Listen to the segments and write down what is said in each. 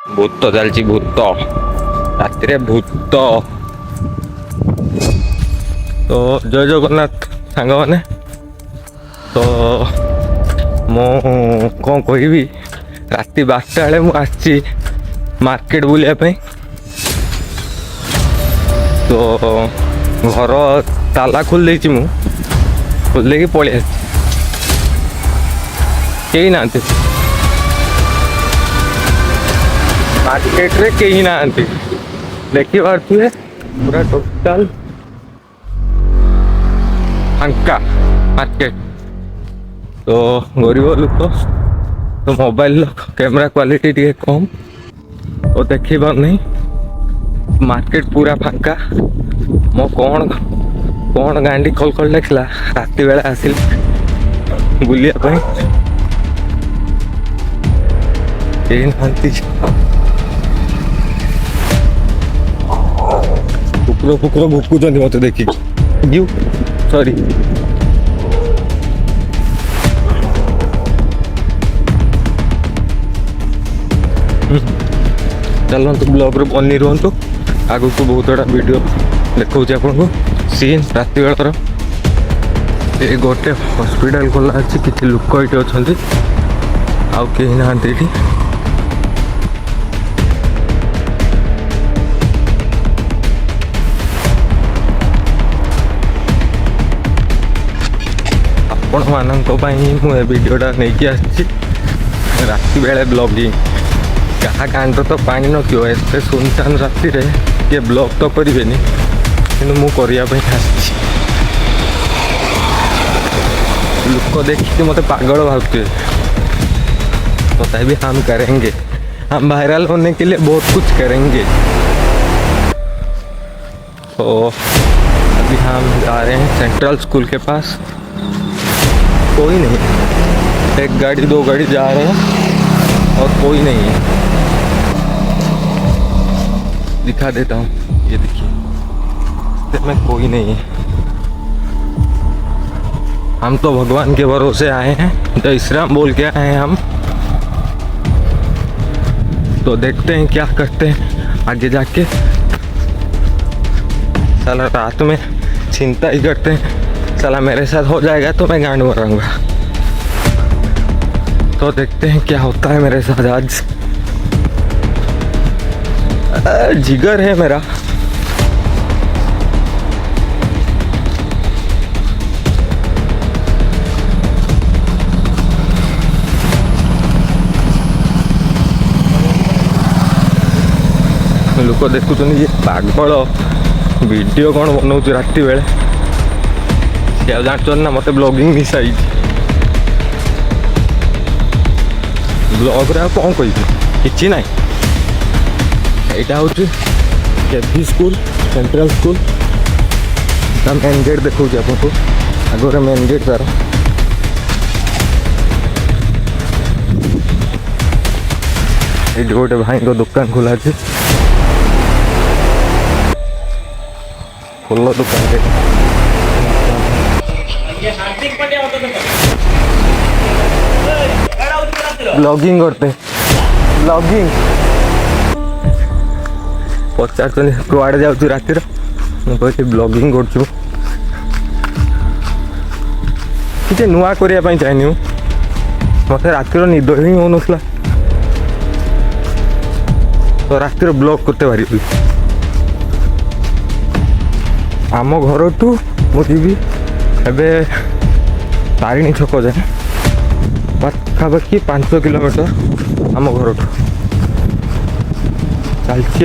ଭୂତ ଚାଲିଛି ଭୂତ ରାତିରେ ଭୂତ। ତ ଜୟ ଜଗନ୍ନାଥ ସାଙ୍ଗମାନେ। ତ ମୁଁ କ'ଣ କହିବି, ରାତି 12ଟା ବେଳେ ମୁଁ ଆସିଛି ମାର୍କେଟ ବୁଲିବା ପାଇଁ। ତ ଘର ତାଲା ଖୋଲି ଦେଇଛି, ମୁଁ ଖୋଲି ଦେଇକି ପଳେଇ ଆସିଛି। କେହି ନାହାନ୍ତି ମାର୍କେଟରେ, କେହି ନାହାନ୍ତି। ଦେଖିପାରୁଥିବେ ପୁରା ଟୋଟାଲ ଫାଙ୍କା ମାର୍କେଟ। ତ ଗରିବ ଲୋକ, ତ ମୋବାଇଲର କ୍ୟାମେରା କ୍ୱାଲିଟି ଟିକେ କମ୍, ତ ଦେଖେଇ ପାରୁନାହିଁ। ମାର୍କେଟ ପୁରା ଫାଙ୍କା। ମୁଁ କ'ଣ ଗାଣ୍ଡି କଲ୍ ଦେଖିଲା ରାତି ବେଳେ ଆସିଲି ବୁଲିବା ପାଇଁ, କେହି ନାହାନ୍ତି। କୁକୁର ଭୁକୁଛନ୍ତି ମତେ ଦେଖିକି। ସରି, ଚାଲନ୍ତୁ ବ୍ଲଗ୍ରେ ବନି ରୁହନ୍ତୁ। ଆଗକୁ ବହୁତ ଗୁଡ଼ା ଭିଡ଼ିଓ ଦେଖାଉଛି ଆପଣଙ୍କୁ। ସିନ୍ ରାତି ବେଳର ଏ ଗୋଟେ ହସ୍ପିଟାଲ ଖୋଲା ଅଛି, କିଛି ଲୋକ ଏଇଠି ଅଛନ୍ତି, ଆଉ କେହି ନାହାନ୍ତି ଏଠି। ଆପଣମାନଙ୍କ ପାଇଁ ମୁଁ ଏ ଭିଡ଼ିଓଟା ନେଇକି ଆସିଛି। ରାତି ବେଳେ ବ୍ଲଗିଂ, କାହା କାଣ୍ଡରେ ତ ପାଣି ନଥିବ, ଏତେ ସୁନସାନ ରାତିରେ କିଏ ବ୍ଲଗ୍ ତ କରିବେନି, କିନ୍ତୁ ମୁଁ କରିବା ପାଇଁ ଆସିଛି। ଲୋକ ଦେଖିକି ମୋତେ ପାଗଳ ଭାବୁଥିବେ, तथापि हम करेंगे, हम वायरल होने के लिए बहुत कुछ करेंगे। तो अभी हम जा रहे हैं सेंट्रल स्कूल के पास। कोई नहीं, एक गाड़ी दो गाड़ी जा रहे हैं और कोई नहीं है। दिखा देता हूँ, ये देखिए, में कोई नहीं है। हम तो भगवान के भरोसे आए हैं, जय श्री राम बोल के आए हैं हम। तो देखते हैं क्या करते हैं आगे जाके। साला रात में चिंता ही करते हैं, साला मेरे साथ हो जाएगा तो मैं गांड मरूंगा। तो देखते हैं क्या होता है मेरे साथ आज। जिगर है मेरा। लोक देखुं ये पागल वीडियो कौन बनाऊँ राति बेले, जान ना मत ब्लॉगिंग मिसाई ब्लॉग रे कौन कह कि ना। यहाँ हूँ KV school, central school main gate देखा आपको आगे मेन गेट तार। ये गोटे भाई को दुकान खोला है, फुल दुकान रे ब्लॉगिंग करते, ब्लॉगिंग पचार कुआड़े जाऊँ रातिर, मुझे ब्लॉगिंग करूँ कि नुआ करने चाहिए। मत रातिर निद ही हो नाला, तो रातिर ब्लॉग करते पारि। आम घर टू मुझे एवं तारिणी छक जाए पाखापाखि 5 किलोमीटर आम घर टू चलती।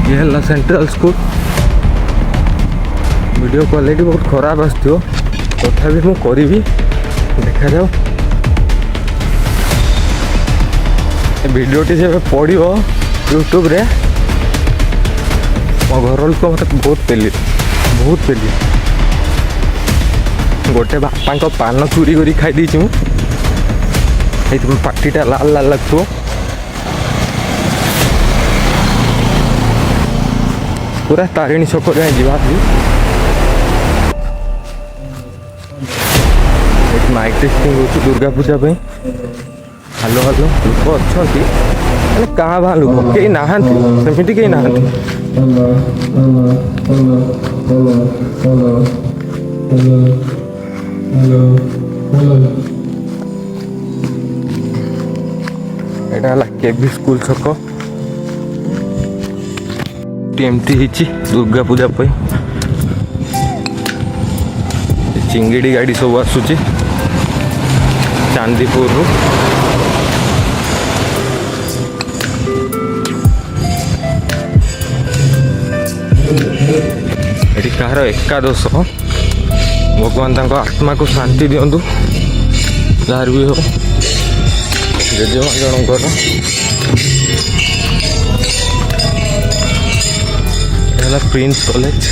ये है सेंट्रल स्कूल। वीडियो क्वालिटी बहुत खराब आसो, तथापि मु करी देखा जाओ। वीडियोटी जब पड़ो यूट्यूब रे, मो घर लोक मत बहुत पेली गोटे बापा पान चोरी कर खाई पार्टीटा लाल लाल लगो। पूरा तारिणी छक जा माइक टेस्टिंग हो दुर्गा पूजा पे हालो हालो लोक अच्छा मैंने क्या भा लोक कहीं नहांती कहीं नहांती एटा केबी स्कूल छक एमती दुर्गा पूजा पे चिंगिड़ी गाड़ी सब आसुची चांदीपुर रु एटी कहार एकादश भगवान तांको आत्मा को शांति दियंतु जार भी हो जेजेमा जनकर prince college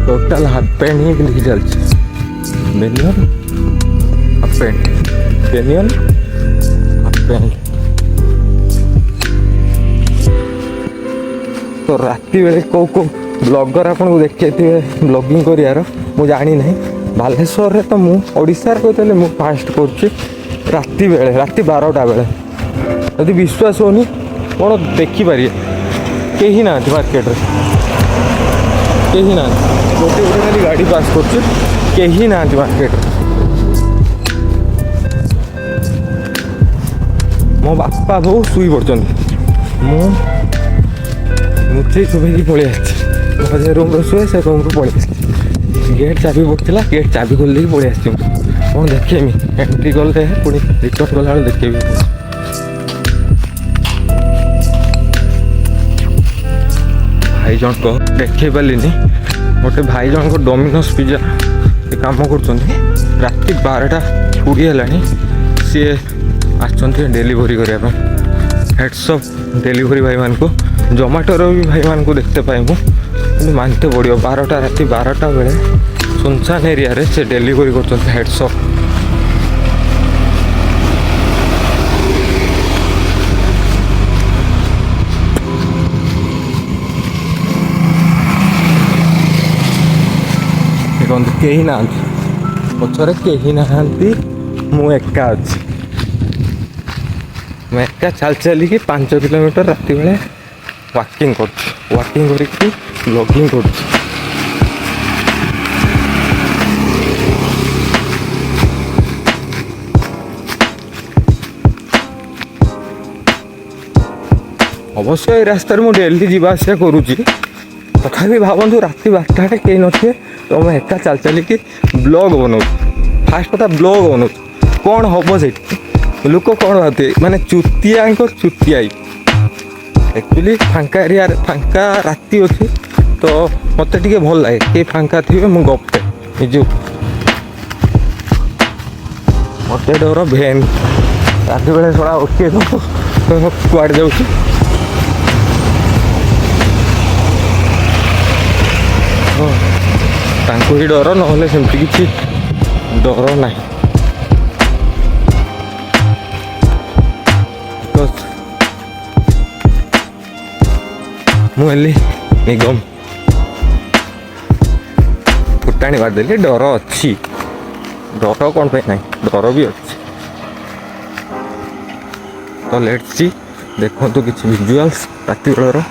total half pant ही पिंधिकी चलছে banian half pant banian half pant तो राति बेले को ब्लॉगर आपको देखते ब्लॉगिंग कर मु जानी ना बालेश्वर रे तो मु ओडिशार कहते मु फास्ट कर राति बेले राति 12टा बेले यदि विश्वास होनी कौन देखिपारे कहीं ना मार्केट रे कहीं ना गोटे गोटे खाली गाड़ी पास कर ना मार्केट रे मो बापा बो शुई पड़ते मुझे चुपैकी पलि आसे रूम शुए से रूम रू पलि गेट चाबी पड़ता गेट चाबी खोल देकी पलि आसी कौन देखेमी एंट्री गले पुणी रिटर्न गला देखेबी भाई जन को देखे पारिनी गोटे भाई जन को डोमिनोज पिज्जा काम कर राति 12टा 20 है सी आसते डेलीवरी करने हेड्स ऑफ डेलीवरी भाई मान को जोमेटोर भी भाई मान को देखते पाए मुझे मानते पड़ो 12टा राति 12टा बेले सुनसान एरिया रे से डेलीवरी कर हेड्स ऑफ कहीं ना पचर कहीं ना मु एका अच्छी मैं एका चल चल 5 किलोमीटर राति बेले वाकिंग कर ब्लॉगिंग कर अवश्य ये रास्तार मुझे डेली जावासिया करुँची तथापि भावतु राति 12टा कहीं नथे तो मैं एका चल चल ब्लॉग बनाऊ फास्ट कथा ब्लॉग बनाऊ कौन हम से लोक कौन भावते माने चुतिया चुतियाई एक्चुअली फांका एरिया फांका राति अच्छे तो मत टे भल लगे कि फांका थे मुझे गपे निज मत डर भेन राति बेले थोड़ा उठे तो कुआड़े जाऊँ तांको ही डर ना सेमती किसी डर ना मुझे निगम फुटाणी मारदेली डर अच्छी डर कौन पे ना डर भी अच्छी तो लेट्स सी देखो तो किसी विजुअल्स राति बेलर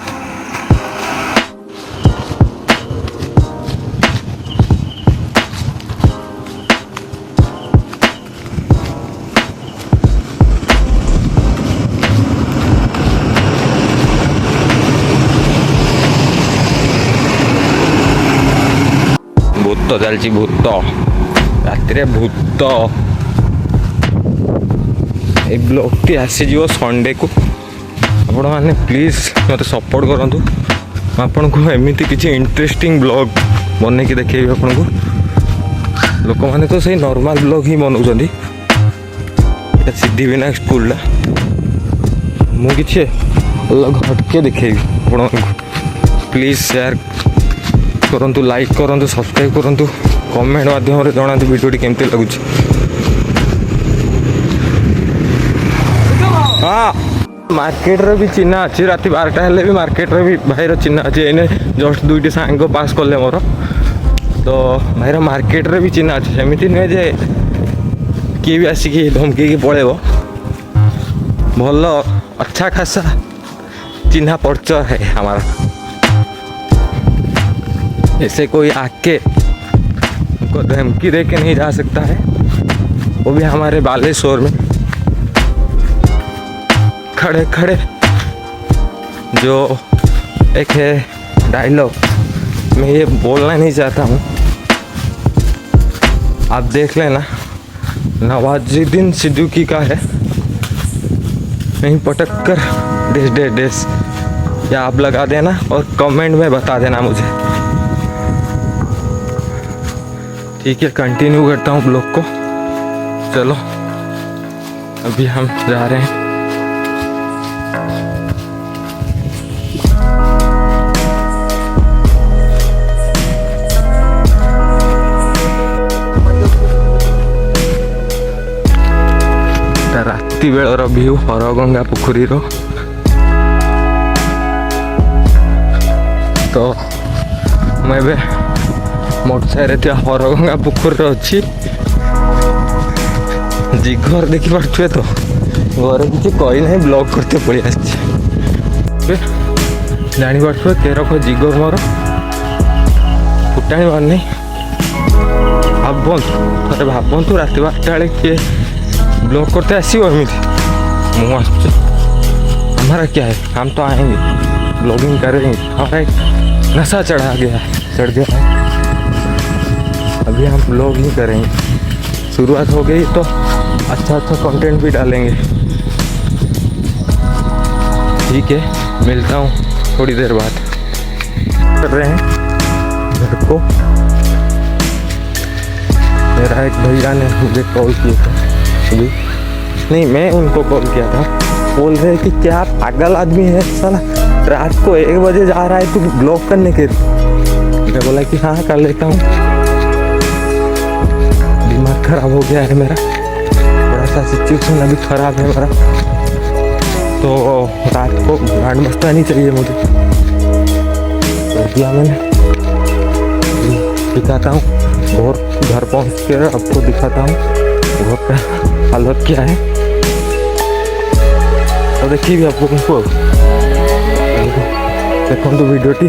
भूत चलती भूत राति भूत ये ब्लॉग टी आसीज संडे को आपण मैंने प्लीज मत सपोर्ट करूँ आपन को एमती किसी इंटरेस्टिंग ब्लॉग बन के देखेबी आपन को लोक मैंने तो सही नॉर्मल ब्लॉग ही बनाऊँ सिद्धिविनायक स्कूल मुझे अलग हटके देखेबी आप प्लीज शेयर करंतु लाइक करंतु सब्सक्राइब करंतु कमेंट माध्यम जना वीडियो केमती लगुच हाँ मार्केट रे भी चिन्ह अच्छी राति 12टा हेले भी मार्केट रे भी भाईर चिन्ह अच्छी एने जस्ट दुईटी सांग पास कले मोर तो भाईर मार्केट रे भी चिन्ह अच्छी सेमती नुहे जे किए भी आसिक धमकी पलैब भल अच्छा खासा चिन्हा परिचय है हमारा। ऐसे कोई आके को धमकी दे के नहीं जा सकता है, वो भी हमारे बालेश्वर में खड़े खड़े। जो एक है डायलॉग मैं ये बोलना नहीं चाहता हूँ, आप देख लेना, नवाजुद्दीन सिद्दीकी का है, नहीं पटक कर डेस डेस डेस या आप लगा देना और कमेंट में बता देना मुझे, ठीक है। कंटिन्यू करता हूँ ब्लॉग को। चलो अभी हम जा रहे हैं। राति बेलर व्यू हरगंगा पोखरी रो तो मैं मोटरसाइकिल हरगंगा पोखरी अच्छी जिगर देखी पारे तो घर किसी कही ना ब्लॉग करते पड़े जापार केरक जिगर मोर फुटाणी मारनी भावतु थे भावतु रात 12टा बेले किए ब्लॉग करते आसो एमती मुझे हमारा क्या है, हम तो आएंगे ब्लॉगिंग करेंगे, हमारा एक नशा चढ़ गया है। अभी हम ब्लॉगिंग करेंगे, शुरुआत हो गई तो अच्छा कंटेंट भी डालेंगे, ठीक है। मिलता हूँ थोड़ी देर बाद। कर रहे हैं घर को, मेरा एक भैया ने मुझे कॉल किया था अभी, नहीं मैं उनको कॉल किया था, बोल रहे कि क्या पागल आदमी है साला, रात को 1 बजे जा रहा है तू ब्लॉग करने के। मैं बोला कि हाँ कर लेता हूँ, दिमाग खराब हो गया है मेरा, थोड़ा सा सिचुएशन अभी खराब है मेरा, तो रात को गांड बसता नहीं चाहिए मुझे। कर दिया मैंने, दिखाता हूँ और घर पहुँच के आपको दिखाता हूँ घर का हालत क्या है। तो देखिए भी आपको देखो वीडियोटी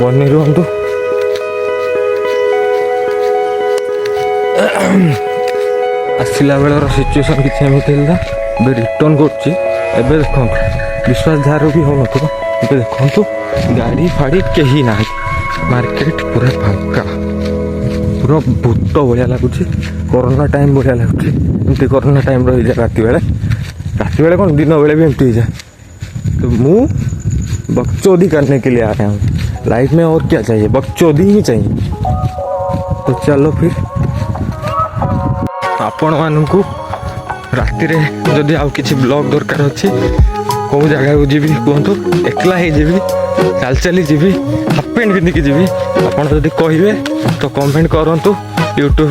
बनी रुहतु। आसला बेलर सिचुएसन किसी एमती रिटर्न कर देखो विश्वास जार भी हो देखु गाड़ी फाड़ी कहीं ना, मार्केट पूरा फांका, पूरा भूत भाया लगुच, कोरोना टाइम भाया लगुच, एमती कोरोना टाइम रही जाए रात बेले कौन दिन बेले भी एमती जाए। तो मुँह बकचोदी करने के लिए आ रहा हूँ लाइफ में, और क्या चाहिए, बकचोदी ही चाहिए। तो चलो फिर आपण मानू राति जदि आउ किसी ब्लॉग दरकार अच्छी कौ जगह को जीवी कहतु, एकला ही जीवी, चल चली जीवी, हाफ पैंट पिंधिकी जीवी, आपड़ जदि कहे तो कमेंट करूँ यूट्यूब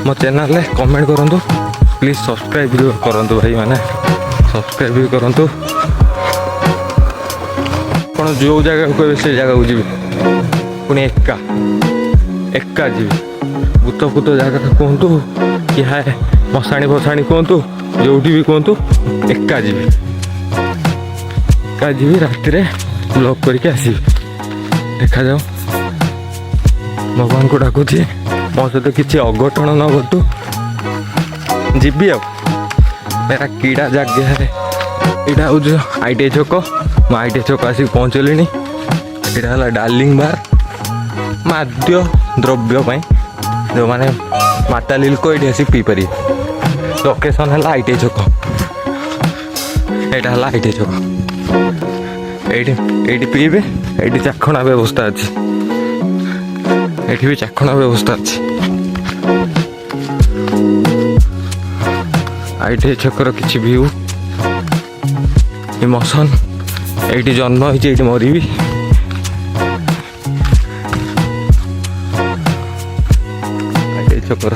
मो चैनल रे कमेंट करूँ, प्लीज सब्सक्राइब भी करूँ भाई मैंने, सब्सक्राइब भी करूँ। कौन जो जगह कहे से जगह को जीवी पुणी एका जीवी, भूत फूत जगह कहतु कि हाय मशाणी फसाणी कहतु, जो भी कहतु एका जीवी राति ब्लॉग करके आसबि। देखा जाओ, भगवान को डाकुची मो सहित किसी अघटन न घटू, जीवी आ मेरा कीड़ा जाग गया है। यहाँ हूँ ITI छक, मुझे ITI छक आसिक पहुँचली। यहाँ है डार्लिंग बार माद्य द्रव्य जो मैंने माता लिल्को ये आसिक पी पारे। लोकेशन है ITI छक, यहाँ है ITI छक, ये पीबे, ये चाखणा व्यवस्था अच्छी, ये भी चाखणा व्यवस्था अच्छी। ITI छकर किसी व्यू, इमोशन, ये जन्म होती ये मरबी। ITI छकर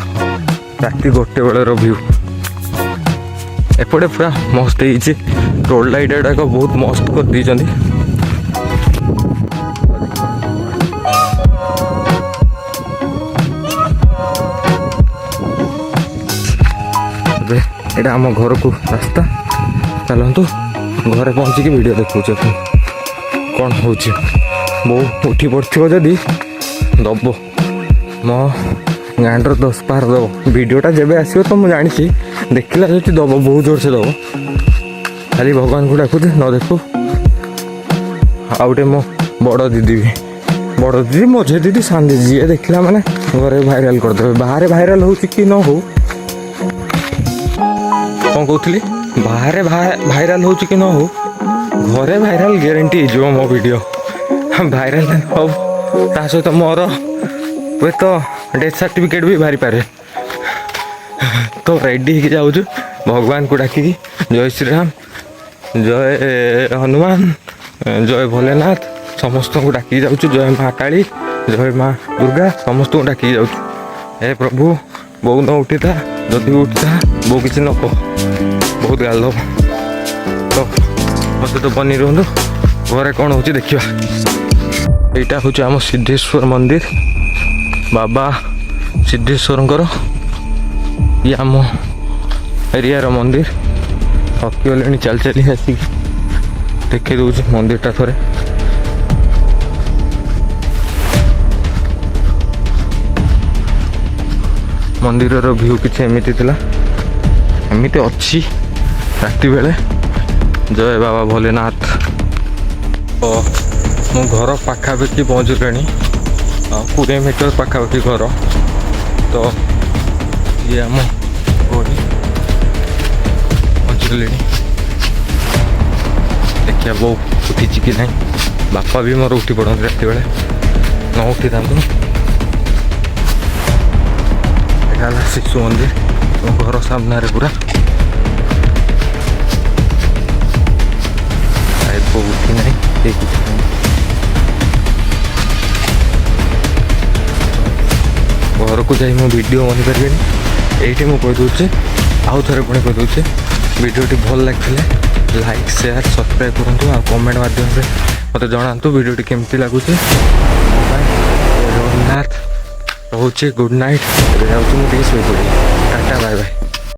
राति 1 बेलर व्यू, एपटे पूरा मस्त ହେଇଛି ରୋଡ୍ ଲାଇଟ୍ ଗୁଡ଼ାକ ବହୁତ ମସ୍ତ କରିଦେଇଛନ୍ତି। ଏବେ ଏଇଟା ଆମ ଘରକୁ ରାସ୍ତା। ଚାଲନ୍ତୁ ଘରେ ପହଞ୍ଚିକି ଭିଡ଼ିଓ ଦେଖାଉଛି ଆପଣ କ'ଣ ହେଉଛି। ବୋଉ ଉଠି ପଡ଼ିଥିବ ଯଦି ଦବ ମୋ ଗାଁର 10 ପାର ଦବ। ଭିଡ଼ିଓଟା ଯେବେ ଆସିବ ତ ମୁଁ ଜାଣିଛି ଦେଖିଲା ଯଦି ଦବ ବହୁତ ଜୋରସେ ଦବ। ଖାଲି ଭଗବାନଙ୍କୁ ଡାକୁଛି ନ ଦେଖୁ। ଆଉ ଗୋଟେ ମୋ ବଡ଼ ଦିଦି ବି, ବଡ଼ ଦିଦି ମଝି ଦିଦି ସାନ ଦିଦି ଯିଏ ଦେଖିଲା ମାନେ ଘରେ ଭାଇରାଲ୍ କରିଦେବେ। ବାହାରେ ଭାଇରାଲ୍ ହେଉଛି କି ନ ହଉ, କ'ଣ କହୁଥିଲି, ବାହାରେ ଭାଇରାଲ୍ ହେଉଛି କି ନ ହଉ, ଘରେ ଭାଇରାଲ୍ ଗ୍ୟାରେଣ୍ଟି ହେଇଯିବ ମୋ ଭିଡ଼ିଓ। ଭାଇରାଲ୍ ହବ ତା ସହିତ ମୋର ହୁଏତ ଡେଥ୍ ସାର୍ଟିଫିକେଟ୍ ବି ବାହାରିପାରେ। ତ ରେଡ଼ି ହେଇକି ଯାଉଛୁ ଭଗବାନଙ୍କୁ ଡାକିକି ଜୟ ଶ୍ରୀରାମ, ଜୟ ହନୁମାନ, ଜୟ ଭୋଲେନାଥ ସମସ୍ତଙ୍କୁ ଡାକିକି ଯାଉଛୁ। ଜୟ ମା କାଳୀ, ଜୟ ମା ଦୁର୍ଗା ସମସ୍ତଙ୍କୁ ଡାକିକି ଯାଉଛୁ। ହେ ପ୍ରଭୁ ବୋଉ ନ ଉଠିଥା, ଯଦି ଉଠିଥା ବୋଉ କିଛି ନ କହ, ବହୁତ ଗାଲ ଦବ। ତ ମୋ ସହିତ ବନି ରୁହନ୍ତୁ, ଘରେ କ'ଣ ହେଉଛି ଦେଖିବା। ଏଇଟା ହେଉଛି ଆମ ସିଦ୍ଧେଶ୍ୱର ମନ୍ଦିର, ବାବା ସିଦ୍ଧେଶ୍ୱରଙ୍କର। ଇଏ ଆମ ଏରିଆର ମନ୍ଦିର। ଥକି ଗଲେଣି ଚାଲି ଚାଲି ଆସିକି ଦେଖେଇ ଦେଉଛି ମନ୍ଦିରଟା ଥରେ। ମନ୍ଦିରର ଭିଉ କିଛି ଏମିତି ଥିଲା, ଏମିତି ଅଛି ରାତି ବେଳେ। ଜୟ ବାବା ଭୋଲେନାଥ। ତ ମୁଁ ଘର ପାଖାପାଖି ପହଞ୍ଚିଲେଣି, 20 ମିଟର ପାଖାପାଖି ଘର। ତ ଇଏ ଆମ ଘରେ ପହଞ୍ଚିଗଲେଣି। ଦେଖିବା ବୋଉ ଉଠିଛି କି ନାହିଁ। ବାପା ବି ମୋର ଉଠି ପଡ଼ନ୍ତି ରାତି ବେଳେ, ନ ଉଠିଥାନ୍ତୁ। ଏଇଟା ହେଲା ଶିଶୁ ମନ୍ଦିର, ମୋ ଘର ସାମ୍ନାରେ ପୁରା। ବୋଉ ଉଠି ନାହିଁ, କେହି ଉଠି ନାହିଁ। ଘରକୁ ଯାଇ ମୁଁ ଭିଡ଼ିଓ ବନେଇପାରିବିନି, ଏଇଠି ମୁଁ କହିଦେଉଛି। ଆଉ ଥରେ ପୁଣି କହିଦେଉଛି, ଭିଡ଼ିଓଟି ଭଲ ଲାଗିଥିଲେ ଲାଇକ୍ ସେୟାର ସବସ୍କ୍ରାଇବ୍ କରନ୍ତୁ। ଆଉ କମେଣ୍ଟ ମାଧ୍ୟମରେ ମୋତେ ଜଣାନ୍ତୁ ଭିଡ଼ିଓଟି କେମିତି ଲାଗୁଛି। ଜଗନ୍ନାଥ ରହୁଛି, ଗୁଡ୍ ନାଇଟ୍। ଏବେ ଯାଉଛି ମୁଁ ଟିକେ ଶୋଇପଡ଼ିବି। Tata bye bye.